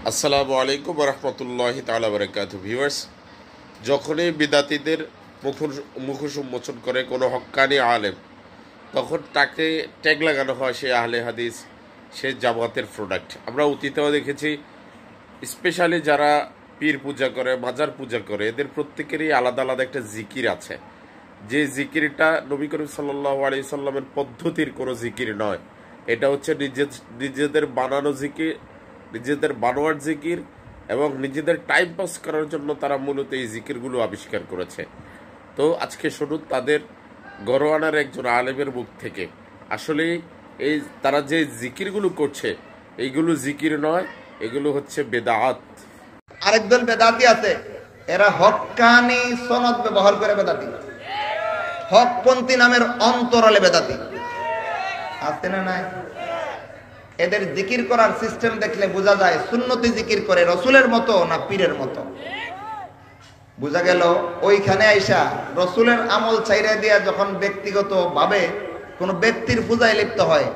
আসসালামু আলাইকুম রহমতুল্লাহি তাআলা বারাকাতুহু। ভিউয়ার্স, যখনই বিদাতীদের মুখোশ উন্মোচন করে কোনো হক্কানি আলেম, তখন তাকে ট্যাগ লাগানো হয় সে আহলে হাদিস, সে জামাতের প্রোডাক্ট। আমরা অতীতেও দেখেছি, স্পেশালি যারা পীর পূজা করে, মাজার পূজা করে, এদের প্রত্যেকেরই আলাদা আলাদা একটা জিকির আছে। যে জিকিরটা নবী করিম সাল্লাল্লাহু আলাইহি সাল্লামের পদ্ধতির কোনো জিকির নয়, এটা হচ্ছে নিজেদের বানানো জিকির, নিজেদের বানোয়ার জিকির, এবং নিজেদের টাইম পাস করার জন্য তারা মূলত এই জিকিরগুলো আবিষ্কার করেছে। তো আজকে শুনুন তাদের গরওয়ানার একজন আলেমের মুখ থেকে আসলে এই তারা যে জিকিরগুলো করছে এইগুলো জিকির নয়, এগুলো হচ্ছে বেদাত। আরেকদল বেদাতি আছে, এরা হক্কানি সনদ ব্যবহার করে বেদাতি, হকপন্থী নামের অন্তরালে বেদাতি আছে না নাই? এদের জিকির করার সিস্টেম দেখলে বোঝা যায় সুন্নতি জিকির করে রসুলের মতো না পীরের মতো। বোঝা গেল ওইখানে আইসা রসুলের আমল চাইরা দিয়া যখন ব্যক্তিগত ভাবে কোন ব্যক্তির পূজায় লিপ্ত হয়,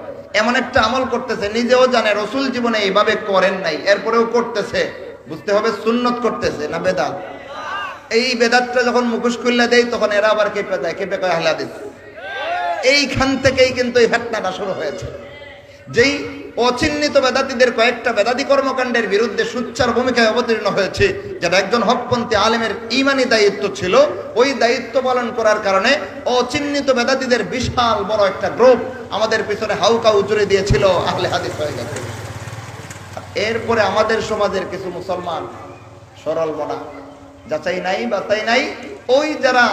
এমন একটা আমল করতেছে নিজেও জানে রসুল জীবনে এইভাবে করেন নাই, এরপরেও করতেছে, বুঝতে হবে সুন্নত করতেছে না বেদাত। এই বেদাতটা যখন মুখোশ খুললে দেয় তখন এরা আবার কেঁপে যায়, কেঁপে কয় আহলে হাদিস। এইখান থেকেই কিন্তু এই ফিতনাটা শুরু হয়েছে। যেই অচিহ্নিত বেদাতীদের কয়েকটা বেদাতি কর্মকাণ্ডের বিরুদ্ধে সুচ্চার ভূমিকায় অবতীর্ণ হয়েছে, যেটা একজন হকপন্থী আলেমের ঈমানি দায়িত্ব ছিল, ওই দায়িত্ব পালন করার কারণে অচিহ্নিত বেদাতীদের বিশাল বড় একটা গ্রুপ আমাদের পিছনে হাউকা উচুরে দিয়েছিল, আহলে হাদিস হয়ে গেছে। এরপরে আমাদের সমাজের কিছু মুসলমান সরল মনা, যাচাই নাই বাছাই নাই, ওই যারা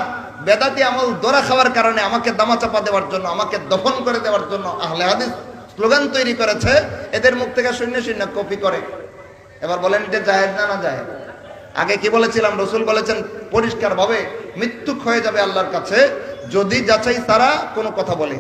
বেদাতি আমল দোরা খাওয়ার কারণে আমাকে দামাচাপা দেওয়ার জন্য, আমাকে দফন করে দেওয়ার জন্য আহলে হাদিস স্লোগান তৈরি করেছে, এদের মুখ থেকে শূন্য শূন্য কপি করে। এবার বলেন এটা জায়েজ না না জায়েজ? আগে কি বলেছিলাম? রসুল বলেছেন পরিষ্কার ভাবে মৃত্যু হয়ে যাবে আল্লাহর কাছে যদি যাচাই তারা কোনো কথা বলে।